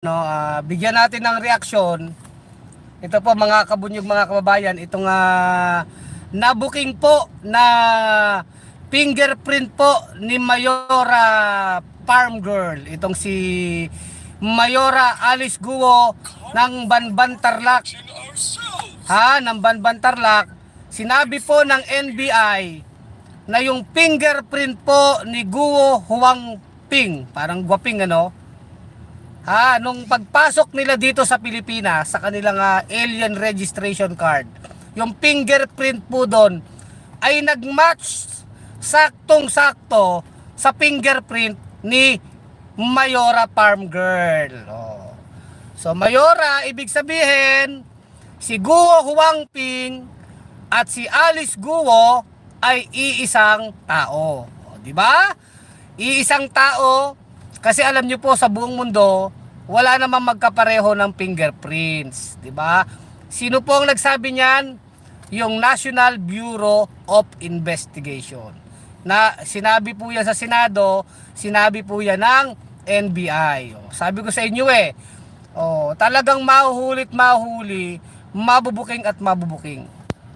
No, bigyan natin ng reaksyon. Ito po mga kabunyog, mga kababayan, itong nabuking po na fingerprint po ni Mayora Farm Girl. Itong si Mayora Alice Guo ng Banban Tarlac. Ng Banban Tarlac. Sinabi po ng NBI na yung fingerprint po ni Guo Huang Ping, parang guwaping ano, nung pagpasok nila dito sa Pilipinas sa kanilang alien registration card, yung fingerprint po doon ay nagmatch saktong-sakto sa fingerprint ni Mayora Farm Girl. So Mayora, ibig sabihin si Guo Huang Ping at si Alice Guo ay iisang tao. Di ba? Iisang tao. Kasi alam nyo po, sa buong mundo, wala namang magkapareho ng fingerprints. Diba? Sino po ang nagsabi niyan? Yung National Bureau of Investigation. Na sinabi po yan sa Senado, sinabi po yan ng NBI. Sabi ko sa inyo talagang mahuhulit mahuli, mabubuking at mabubuking.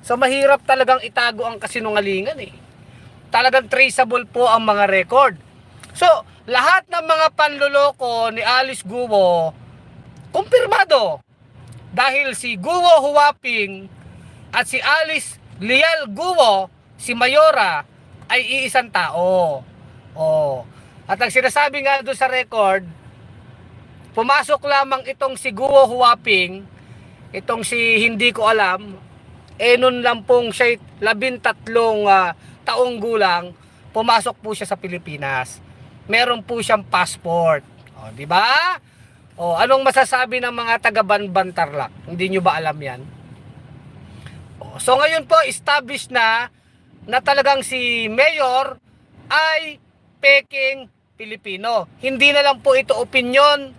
So mahirap talagang itago ang kasinungalingan Talagang traceable po ang mga record. So, lahat ng mga panloloko ni Alice Guo, kumpirmado. Dahil si Guo Huaping at si Alice Lial Guo, si Mayora, ay iisang tao. At ang sinasabi nga doon sa record, pumasok lamang itong si Guo Huaping, itong si hindi ko alam, nun lang pong siya 13 taong gulang, pumasok po siya sa Pilipinas. Meron po siyang passport. Di ba? Anong masasabi ng mga taga Banban Tarlac? Hindi nyo ba alam 'yan? So ngayon po established na talagang si Mayor ay peking Pilipino. Hindi na lang po ito opinyon.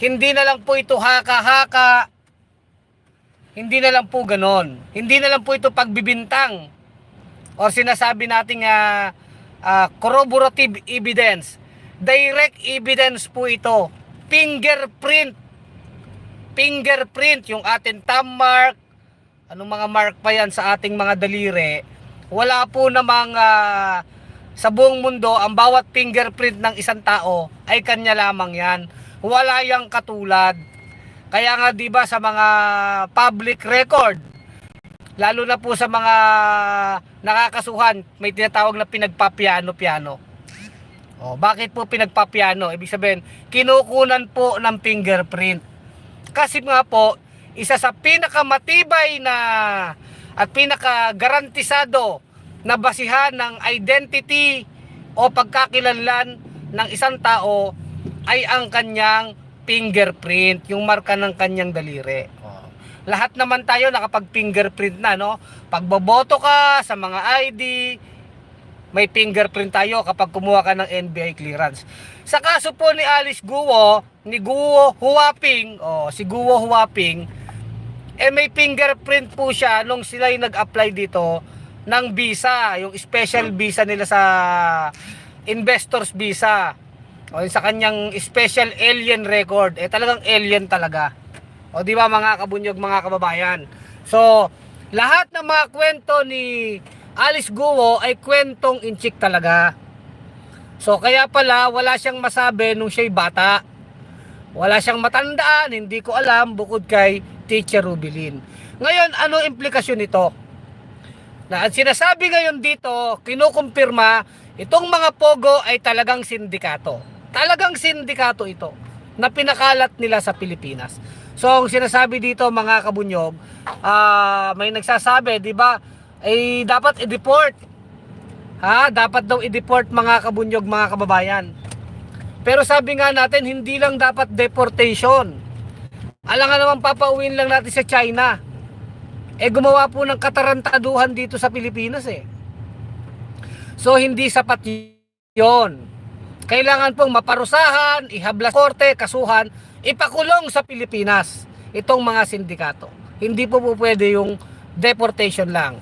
Hindi na lang po ito haka-haka. Hindi na lang po ganon. Hindi na lang po ito pagbibintang. O sinasabi nating corroborative evidence. Direct evidence po ito. Fingerprint. Fingerprint, yung ating thumb mark, anong mga mark pa yan sa ating mga daliri. Wala po namang sa buong mundo, ang bawat fingerprint ng isang tao ay kanya lamang yan. Wala yang katulad. Kaya nga 'di ba sa mga public record, lalo na po sa mga nakakasuhan, may tinatawag na pinagpapiano-piano. Bakit po pinagpapiano? Ibig sabihin, kinukunan po ng fingerprint. Kasi nga po, isa sa pinakamatibay na at pinakagarantisado na basihan ng identity o pagkakilanlan ng isang tao ay ang kanyang fingerprint, yung marka ng kanyang daliri. Lahat naman tayo nakapag-fingerprint na, no? Pag boboto ka sa mga ID, may fingerprint tayo kapag kumuha ka ng NBI clearance. Sa kaso po ni Alice Guo, ni Guo Huaping, si Guo Huaping, may fingerprint po siya nung sila yung nag-apply dito ng visa, yung special visa nila sa investors visa. Sa kanyang special alien record, talagang alien talaga. Di ba mga kabunyog, mga kababayan? So, lahat ng mga kwento ni Alice Guo ay kwentong inchik talaga. So, kaya pala wala siyang masabi nung siya'y bata. Wala siyang matandaan, hindi ko alam, bukod kay Teacher Rubilin. Ngayon, ano implikasyon nito? Na ang sinasabi ngayon dito, kinukumpirma, itong mga pogo ay talagang sindikato. Talagang sindikato ito na pinakalat nila sa Pilipinas. So, ang sinasabi dito mga kabunyog, may nagsasabi, di ba, dapat i-deport. Dapat daw i-deport mga kabunyog, mga kababayan. Pero sabi nga natin, hindi lang dapat deportation. Alam nga naman, papauwiin lang natin sa China. Gumawa po ng katarantaduhan dito sa Pilipinas So, hindi sapat yon. Kailangan pong maparusahan, ihablas korte, kasuhan, ipakulong sa Pilipinas itong mga sindikato. Hindi po pwede yung deportation lang.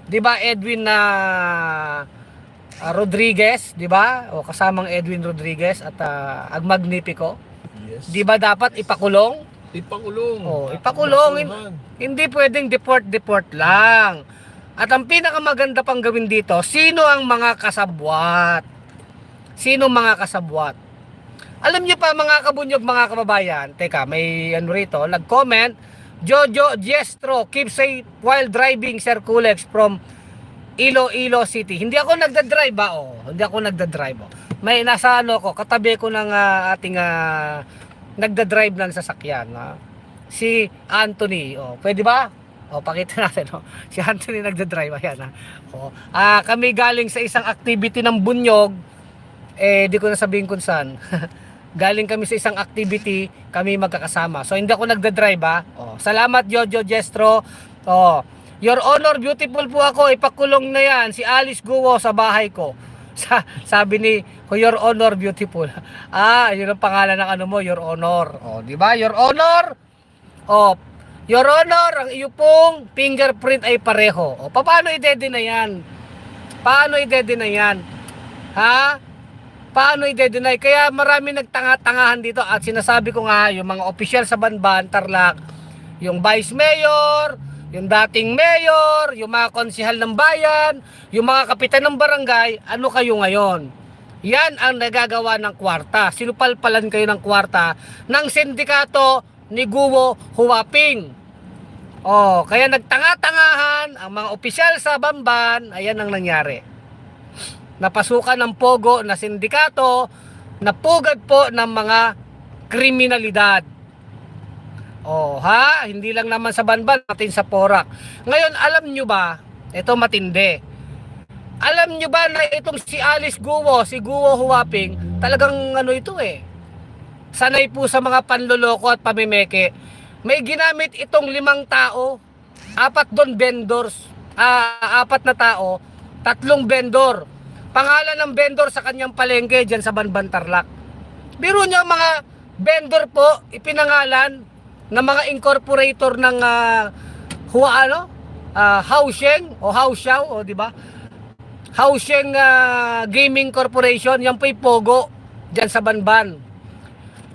'Di ba Edwin Rodriguez, 'di ba? O kasamang Edwin Rodriguez at Agmagnifico. Yes. Di ba dapat ipakulong? Ipakulong. Ipakulong. Basurahan. Hindi pwedeng deport lang. At ang pinakamaganda pang gawin dito, sino ang mga kasabwat? Sino mga kasabwat? Alam niyo pa mga kabunyog, mga kababayan, teka, may ano rito, nag-comment, Jojo Diestro, keep safe while driving, Sir Kulex from Iloilo City. Hindi ako nagda-drive ba? Hindi ako nagda-drive. May nasa ano ko, katabi ko ng ating nagda-drive ng sasakyan. Si Anthony. Pwede ba? Pakita natin. Si Anthony nagda-drive. Ayan. Kami galing sa isang activity ng bunyog. Di ko na sabihin kung saan. Galing kami sa isang activity, kami magkakasama. So hindi ako nagda-drive Salamat Jojo Diestro. Your Honor, beautiful po ako. Ipakulong na yan. Si Alice Guo sa bahay ko. Sabi ni Your Honor, beautiful. Yun ang pangalan ng ano mo, Your Honor. Di ba? Your Honor. Your Honor, ang iyo pong fingerprint ay pareho. Paano i-deny yan? Paano i-deny yan? Paano i-deny? Kaya marami nagtanga-tangahan dito at sinasabi ko nga, yung mga opisyal sa Banban, Tarlac, yung vice mayor, yung dating mayor, yung mga konsihal ng bayan, yung mga kapitan ng barangay, ano kayo ngayon? Yan ang nagagawa ng kwarta. Sinupalpalan kayo ng kwarta ng sindikato ni Guo Huaping. Kaya nagtanga-tangahan ang mga opisyal sa Bamban, ayan ang nangyari. Napasukan ng pogo na sindikato, napugad po ng mga kriminalidad. Hindi lang naman sa Banban, natin sa Porac. Ngayon, alam nyo ba, ito matindi. Alam nyo ba na itong si Alice Guo, si Guo Huaping, talagang ano ito sanay po sa mga panloloko at pamimeke. May ginamit itong 5 tao, 4 doon vendors, 4 na tao, 3 vendor. Pangalan ng vendor sa kanyang palengke dyan sa Banban, Tarlac. Biro nyo mga vendor po, ipinangalan ng mga incorporator ng Haosheng o Haoxiao, di ba? Haosheng Gaming Corporation, yan po yung Pogo dyan sa Banban.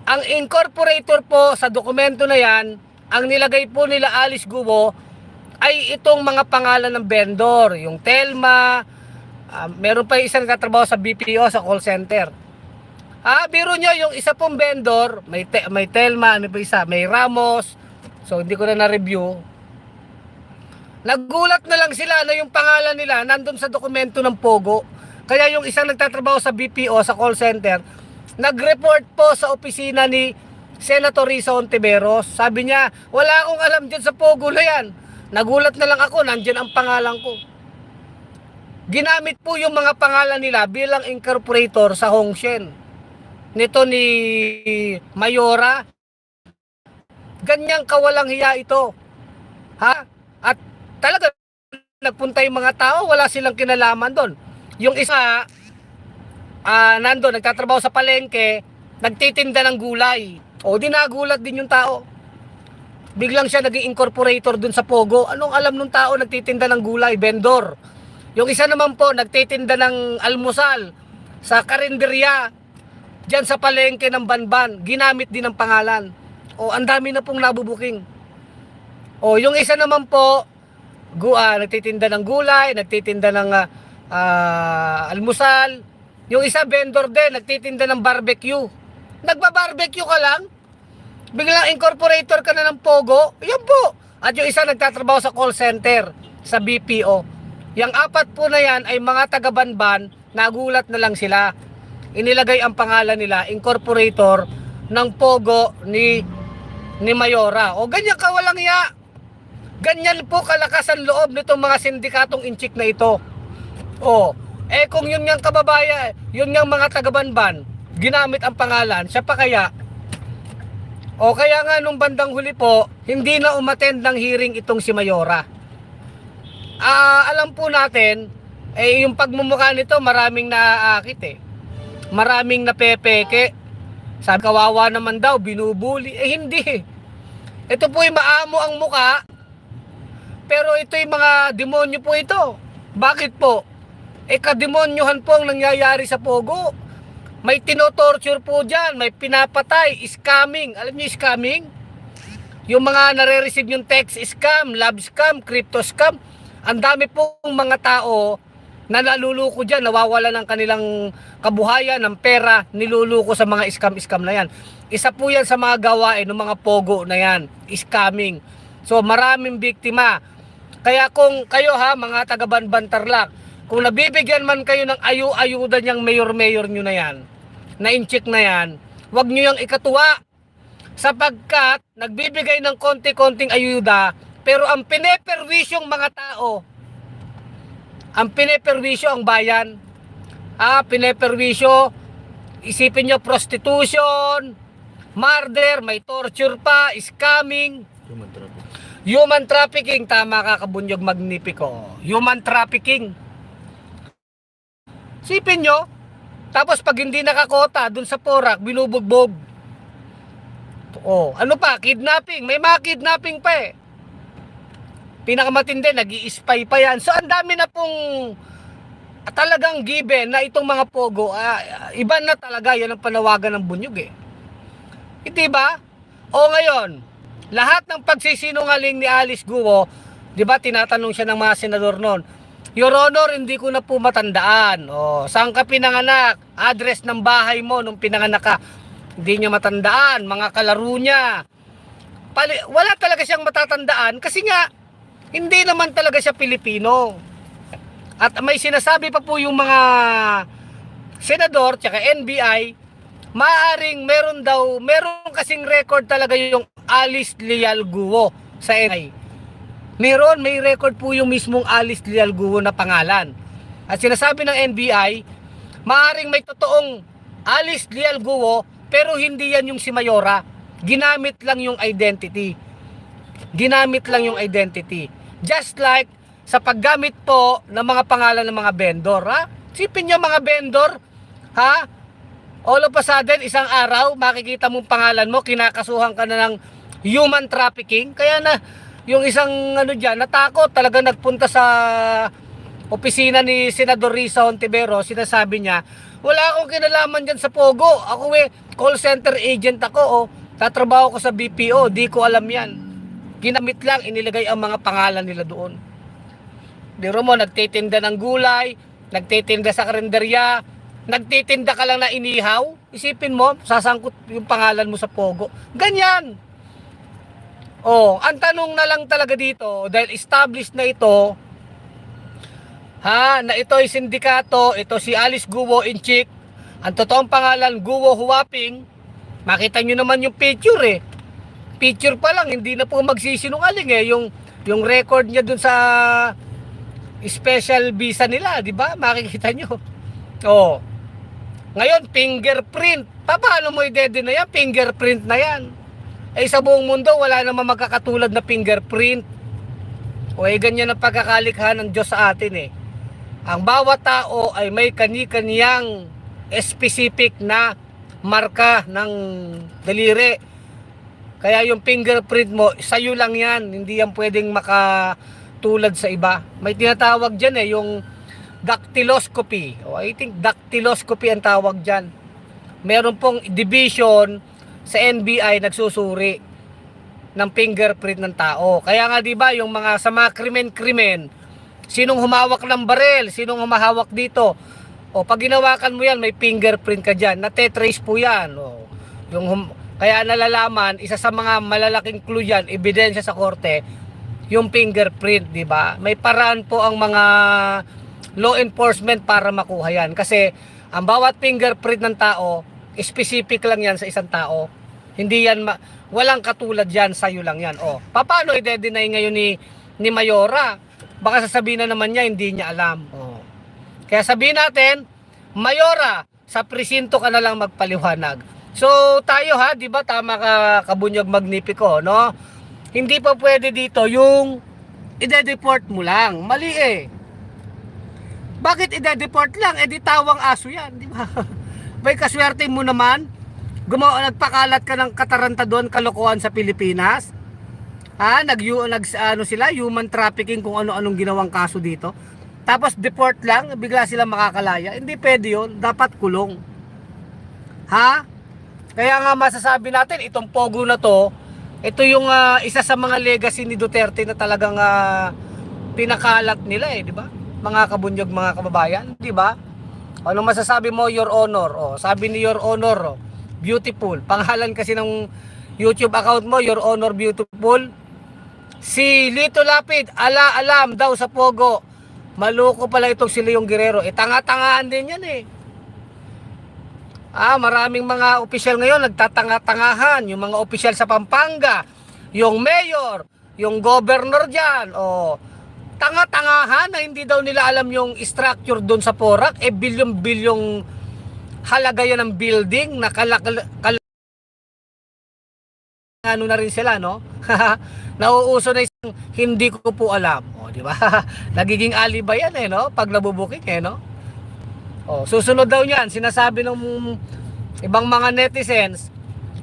Ang incorporator po sa dokumento na yan, ang nilagay po nila Alice Guo ay itong mga pangalan ng vendor, yung Telma, meron pa isang nagtatrabaho sa BPO sa call center. Biro nyo, yung isa pong vendor, may Telma, ano pa isa, may Ramos, so hindi ko na na-review. Nagulat na lang sila na yung pangalan nila nandun sa dokumento ng Pogo. Kaya yung isang nagtatrabaho sa BPO, sa call center, nag-report po sa opisina ni Senator Risa Ontiveros. Sabi niya, wala akong alam dyan sa Pogo na yan. Nagulat na lang ako, nandyan ang pangalan ko. Ginamit po yung mga pangalan nila bilang incorporator sa Hongshen. Nito ni Mayora. Ganyang kawalang hiya ito. At talaga, nagpunta yung mga tao, wala silang kinalaman doon. Yung isa, nandun, nagtatrabaho sa palengke, nagtitinda ng gulay. Dinagulat din yung tao. Biglang siya naging incorporator dun sa Pogo. Anong alam nung tao nagtitinda ng gulay? Vendor. Yung isa naman po, nagtitinda ng almusal sa karinderya dyan sa palengke ng Banban. Ginamit din ang pangalan. Ang dami na pong nabubuking. Yung isa naman po, nagtitinda ng gulay, nagtitinda ng almusal. Yung isa vendor din, nagtitinda ng barbecue. Nagba-barbecue ka lang, biglang incorporator ka na ng Pogo, yan po. At yung isa nagtatrabaho sa call center, sa BPO. Yang 4 po na yan ay mga taga-Banban, nagulat na lang sila. Inilagay ang pangalan nila, incorporator ng Pogo ni Mayora. Ganyan kawalang iya. Ganyan po kalakas ang loob nitong mga sindikatong inchik na ito. Kung yun niyang kababayan, yun niyang mga taga-Banban, ginamit ang pangalan, siya pa kaya? Kaya nga nung bandang huli po, hindi na umattend ng hearing itong si Mayora. Alam po natin, yung pagmumukha nito, maraming naaakit Maraming napepeke. Sabi, kawawa naman daw, binubuli. Hindi. Ito po yung maamo ang muka, pero ito yung mga demonyo po ito. Bakit po? Kademonyohan po ang nangyayari sa Pogo. May tinotorture po dyan, may pinapatay, scamming. Alam niyo scamming? Yung mga nare-receive yung text scam, love scam, crypto scam. Ang dami pong mga tao na naluluko dyan, nawawala ng kanilang kabuhayan, ng pera, niluluko sa mga scam-scam na yan. Isa po yan sa mga gawain ng mga pogo na yan, scamming. So maraming biktima. Kaya kung kayo mga taga-Banban Tarlac, kung nabibigyan man kayo ng ayuda niyang mayor-mayor nyo na yan, na incheck na yan, huwag nyo yung ikatuwa. Sapagkat nagbibigay ng konti-konting ayuda, pero ang pineperwisyong mga tao, ang pineperwisyo ang bayan. Pineperwisyo, isipin nyo prostitution, murder, may torture pa, scamming, human trafficking, tama ka Kabunyog Magnifico. Human trafficking. Isipin nyo, tapos pag hindi nakakota dun sa Porac, binubugbog. Ano pa? Kidnapping. May mga kidnapping pa eh. Pinakamatindi, nag-i-spy pa yan. So, ang dami na pong talagang given na itong mga pogo, iba na talaga, yan ang panawagan ng Bunyog eh. Hindi ba? O ngayon, lahat ng pagsisinungaling ni Alice Guo, di ba, tinatanong siya ng mga senador noon, Your Honor, hindi ko na po matandaan. Saan ka pinanganak? Address ng bahay mo nung pinanganak ka. Hindi niya matandaan. Mga kalaro niya. Wala talaga siyang matatandaan kasi nga, hindi naman talaga siya Pilipino. At may sinasabi pa po yung mga senador tsaka NBI, maaring meron kasing record talaga yung Alice Leal Guo sa NBI. May record po yung mismong Alice Leal Guo na pangalan. At sinasabi ng NBI, maaring may totoong Alice Leal Guo, pero hindi yan yung si Mayora. Ginamit lang yung identity. Just like sa paggamit po ng mga pangalan ng mga vendor, Sipin nyo mga vendor, all of a sudden, isang araw, makikita mong pangalan mo, kinakasuhan ka na ng human trafficking. Kaya na, yung isang dyan, natakot, talaga nagpunta sa opisina ni Senador Risa Hontiveros, sinasabi niya, wala akong kinalaman dyan sa Pogo. Ako call center agent ako, tatrabaho ko sa BPO, di ko alam yan. Ginamit lang, inilagay ang mga pangalan nila doon. Biro mo, nagtitinda ng gulay, nagtitinda sa karinderya, nagtitinda ka lang na inihaw, isipin mo, sasangkot yung pangalan mo sa Pogo. Ganyan. Ang tanong na lang talaga dito, dahil established na ito, na ito ay sindikato, ito si Alice Guo Inchik, ang totoong pangalan Guo Huaping, makita nyo naman yung picture eh. Picture pa lang, hindi na po magsisinungaling eh, yung record niya dun sa special visa nila, di ba? Makikita nyo. Ngayon, fingerprint. Paano mo i-deny na yan? Fingerprint na yan. Sa buong mundo, wala namang magkakatulad na fingerprint. Ganyan ang pagkakalikha ng Diyos sa atin eh. Ang bawat tao ay may kani-kaniyang specific na marka ng daliri. Kaya yung fingerprint mo, sa'yo lang yan. Hindi yan pwedeng makatulad sa iba. May tinatawag dyan yung dactyloscopy. I think dactyloscopy ang tawag dyan. Meron pong division sa NBI nagsusuri ng fingerprint ng tao. Kaya nga 'di ba yung mga sa mga krimen, sinong humawak ng barel, sinong humahawak dito. Pag ginawakan mo yan, may fingerprint ka diyan. Nate-trace po yan. Kaya nalalaman, isa sa mga malalaking clue yan, ebidensya sa korte, yung fingerprint, 'di ba? May paraan po ang mga law enforcement para makuha yan. Kasi ang bawat fingerprint ng tao, specific lang yan sa isang tao. Hindi yan, walang katulad yan, sa'yo lang yan. Paano i-deny ngayon ni Mayora? Baka sasabihin na naman niya, hindi niya alam. Kaya sabihin natin, Mayora, sa presinto ka na lang magpaliwanag. So tayo di ba tama ka Kabunyog Magnifico, no? Hindi pa pwede dito yung i-deport mo lang. Mali eh. Bakit i-deport lang? Di tawang aso yan, di ba? May kaswerte mo naman, nagpakalat ka ng kataranta doon, kalokohan sa Pilipinas. Sila, human trafficking, kung ano-anong ginawang kaso dito. Tapos deport lang, bigla sila makakalaya. Hindi pwede yun, dapat kulong. Ha? Kaya nga masasabi natin, itong Pogo na to, ito yung isa sa mga legacy ni Duterte na talagang pinakalat nila di ba? Mga kabunyog, mga kababayan, di ba? Ano masasabi mo, Your Honor? Sabi ni Your Honor, beautiful. Pangalan kasi ng YouTube account mo, Your Honor Beautiful. Si Lito Lapid, alam daw sa Pogo. Maloko pala itong si Leong Guerrero. Tanga-tangaan din yan maraming mga opisyal ngayon nagtatanga-tangahan. Yung mga opisyal sa Pampanga, yung mayor, yung governor dyan, tanga-tangahan na hindi daw nila alam yung structure doon sa Porac. Bilyong-bilyong halaga yan ng building na ano na rin sila, no? Nauuso na isang hindi ko po alam. Di ba? Nagiging alibay yan no? Pag nabubuking no? Susunod daw niyan, sinasabi ng ibang mga netizens,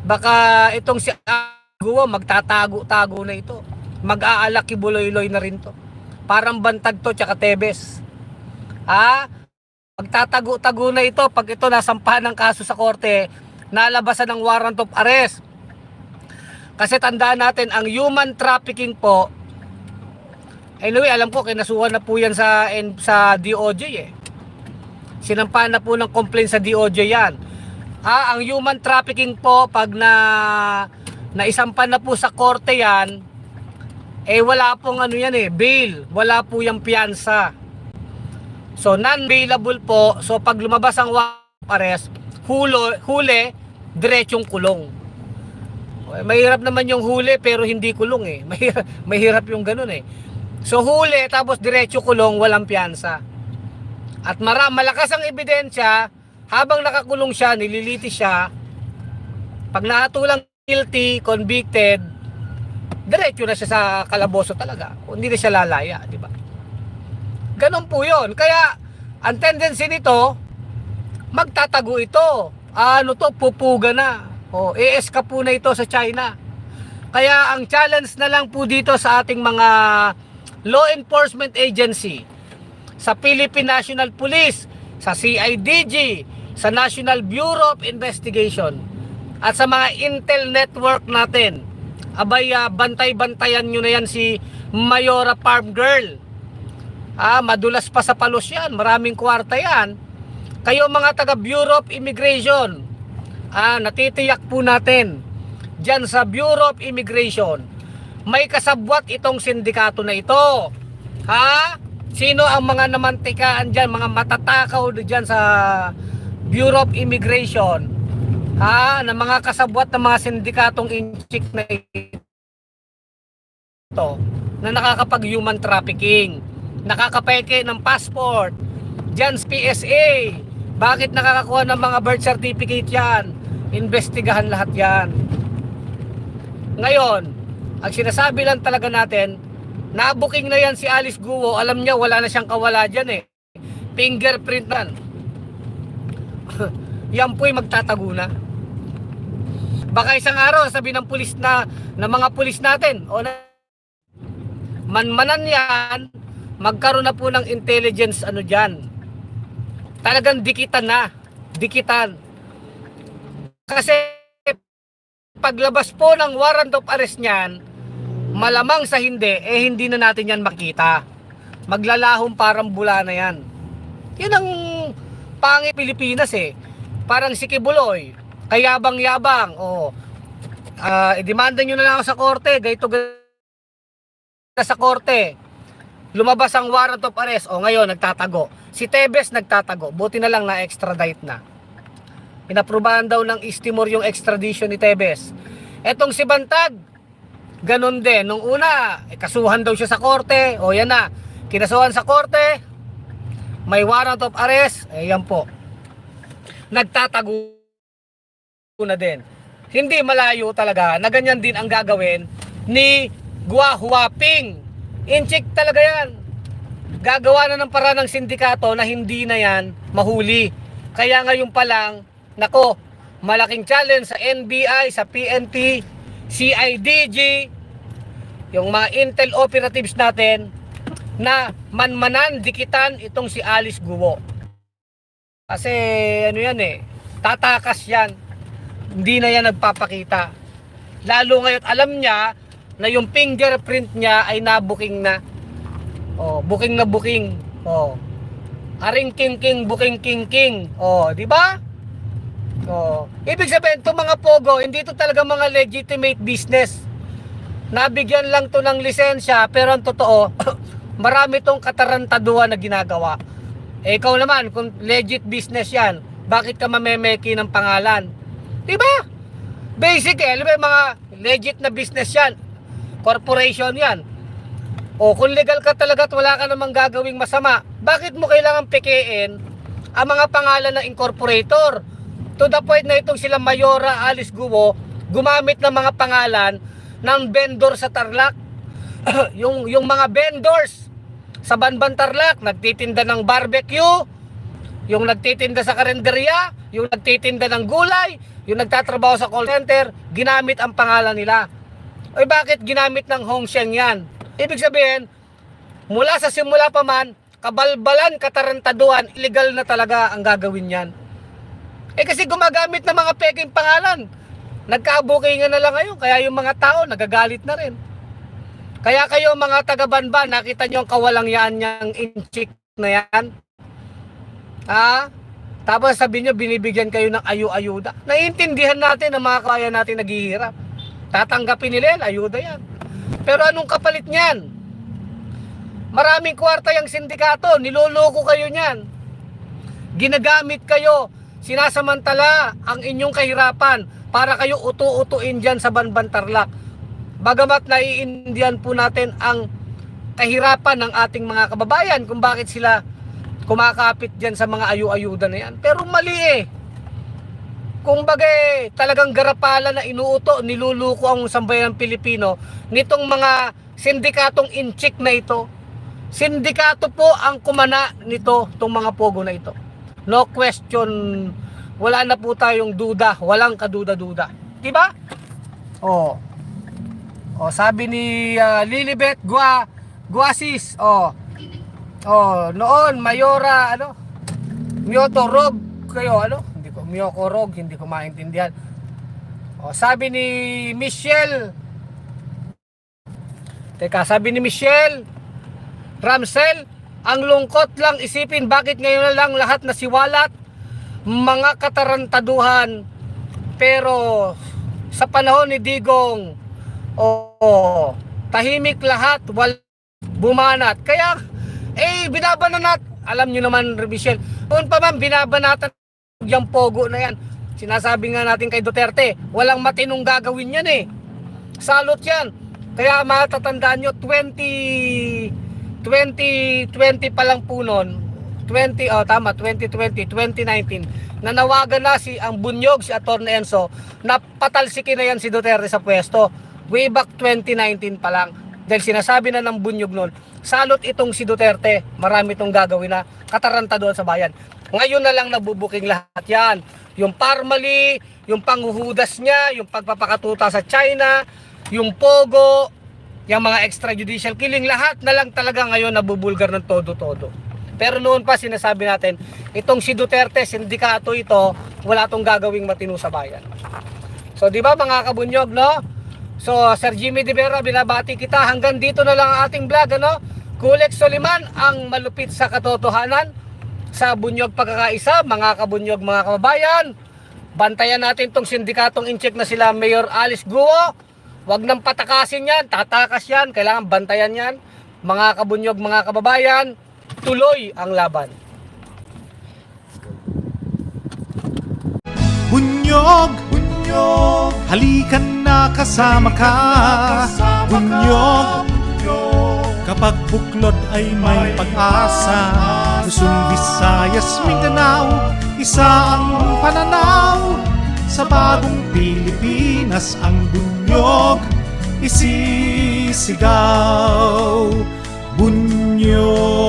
baka itong si Guo magtatago-tago na ito. Mag-aalaki buloy-loy na rin to. Parang Bantag to tsaka Tebes. Magtatago-tago na ito pag ito nasampahan ng kaso sa korte, nalabasan ng warrant of arrest. Kasi tandaan natin, ang human trafficking po, anyway, alam ko, kinasuhan na po yan sa DOJ Sinampahan na po ng complaint sa DOJ yan. Ang human trafficking po, pag naisampan na po sa korte yan, wala pong bail. Wala po yung piyansa. So, non-bailable po. So, pag lumabas ang warrant of arrest, huli, diretsong kulong. Mahirap naman yung huli pero hindi kulong mahirap yung ganun So huli tapos diretso kulong, walang piyansa. At malakas ang ebidensya, habang nakakulong siya, nililitis siya, pag nakatulang guilty, convicted, diretso na siya sa kalaboso talaga. Hindi na siya lalaya, di ba? Ganun po yun. Kaya ang tendency nito, magtatago ito. Pupuga na. ESCAP po na ito sa China. Kaya ang challenge na lang po dito sa ating mga law enforcement agency, sa Philippine National Police, sa CIDG, sa National Bureau of Investigation, at sa mga intel network natin, bantay-bantayan nyo na yan si Mayora Farm Girl. Madulas pa sa palos yan, maraming kwarta yan. Kayo mga taga Bureau of Immigration, natitiyak po natin dyan sa Bureau of Immigration, may kasabwat itong sindikato na ito. Sino ang mga namantikaan dyan, mga matatakaw dyan sa Bureau of Immigration, na mga kasabwat ng mga sindikatong inchik na ito, na nakakapag-human trafficking, nakakapeke ng passport dyan sa PSA. Bakit nakakakuha ng mga birth certificate yan? Investigahan lahat yan. Ngayon, ang sinasabi lang talaga natin, nabuking na yan si Alice Guo. Alam niya wala na siyang kawala dyan Fingerprint nan. Yan po'y magtatago na. Baka isang araw sabi ng pulis mga pulis natin, manmanan yan, magkaroon na po ng intelligence dyan. Talagang dikitan. Kasi paglabas po ng warrant of arrest niyan, malamang sa hindi na natin yan makita. Maglalahong parang bula na yan. Yan ang pangit Pilipinas Parang si Kibuloy, kayabang-yabang. Idemanda nyo na lang ako sa korte, sa korte. Lumabas ang warrant of arrest, ngayon nagtatago. Si Tebes nagtatago, buti na lang na extradite na. Inaprubahan daw ng East-Timor yung extradition ni Tebes. Etong si Bantag, ganun din. Nung una, kasuhan daw siya sa korte. Yan na, kinasuhan sa korte, may warrant of arrest, yan po. Nagtatago na din. Hindi malayo talaga na ganyan din ang gagawin ni Gua Huaping. Incheck talaga yan. Gagawa na ng paraan ng sindikato na hindi na yan mahuli. Kaya ngayon pa lang, nako, malaking challenge sa NBI, sa PNP, CIDG, yung mga intel operatives natin na manmanan, dikitan itong si Alice Guo. Kasi yan tatakas yan. Hindi na yan nagpapakita. Lalo ngayon, alam niya na yung fingerprint niya ay nabuking na. Buking na buking. Aring king buking king. Di ba? Ibig sabihin, itong mga pogo, hindi ito talaga mga legitimate business. Nabigyan lang to ng lisensya, pero ang totoo, marami tong katarantaduhan na ginagawa. Ikaw naman, kung legit business yan, bakit ka mamemeki ng pangalan? Diba? Basic alam mo, mga legit na business yan. Corporation yan. Kung legal ka talaga at wala ka namang gagawing masama, bakit mo kailangan pekein ang mga pangalan ng incorporator? To the point na itong sila Mayora Alice Guo, gumamit ng mga pangalan ng vendor sa Tarlac. yung mga vendors sa Banban Tarlac, nagtitinda ng barbecue, yung nagtitinda sa karinderya, yung nagtitinda ng gulay, yung nagtatrabaho sa call center, ginamit ang pangalan nila. Bakit ginamit ng Hongsheng yan? Ibig sabihin, mula sa simula pa man, kabalbalan, katarantaduhan, illegal na talaga ang gagawin yan. Kasi gumagamit ng mga peking pangalan. Nagkabukingan na lang ngayon, kaya yung mga tao nagagalit na rin. Kaya kayo mga taga-Banban, nakita nyo ang kawalangyaan niyang inchik na yan? Tapos sabi nyo, binibigyan kayo ng ayuda. Naiintindihan natin ang mga kaya natin naghihirap. Tatanggapin nila yan, ayuda yan. Pero anong kapalit niyan? Maraming kwarta yung sindikato, niloloko kayo niyan. Ginagamit kayo, sinasamantala ang inyong kahirapan para kayo utu-utuin dyan sa Banban Tarlac. Bagamat naiintindihan po natin ang kahirapan ng ating mga kababayan kung bakit sila kumakapit dyan sa mga ayuda na yan. Pero mali Kung bagay talagang garapala na inuuto, niluluko ang sambayan Pilipino nitong mga sindikatong inchik na ito. Sindikato po ang kumana nito, itong mga pogo na ito. No question, wala na po tayong duda, walang kaduda-duda. Diba? Sabi ni Lilibet Guasis, noon Mayora Myoto Rog kayo, hindi ko Miyoko Rog, hindi ko maintindihan. Sabi ni Michelle, sabi ni Michelle Ramsel, ang lungkot lang isipin bakit ngayon na lang lahat nasiwalat, mga katarantaduhan. Pero sa panahon ni Digong, tahimik lahat, bumanat. Kaya, binabanat. Alam nyo naman, Michelle, noon pa man, binabanatan yung pogo na yan. Sinasabi nga natin kay Duterte, walang matinong gagawin yan Salot yan. Kaya matatandaan nyo, 2020 pa lang po noon, 2020, 2019, nanawagan na ang Bunyog, si Atty. Enzo, na patalsikin na yan si Duterte sa pwesto. Way back 2019 pa lang. Dahil sinasabi na ng Bunyog noon, salot itong si Duterte, marami itong gagawin na katarantaduhan sa bayan. Ngayon na lang nabubuking lahat yan. Yung Parmali, yung panghuhudas niya, yung pagpapakatuta sa China, yung Pogo, yung mga extrajudicial killing, lahat na lang talaga ngayon nabubulgar ng todo-todo. Pero noon pa sinasabi natin, itong si Duterte, sindikato ito, wala itong gagawing matino sa bayan. So di ba mga kabunyog, no? So Sir Jimmy De Vera, binabati kita. Hanggang dito na lang ang ating vlog, Kulex Soliman, ang malupit sa katotohanan sa bunyog pagkakaisa. Mga kabunyog, mga kababayan, bantayan natin itong sindikatong incheck na sila Mayor Alice Guo. Huwag nang patakasin yan, tatakas yan, kailangan bantayan yan. Mga kabunyog, mga kababayan, tuloy ang laban. Bunyog, halikan na kasama ka. Bunyog, kapag buklod ay may pag-asa. Luzon, Visayas, Mindanao, isa ang pananaw. Sa bagong Pilipinas ang bunyog isisigaw. Bunyog,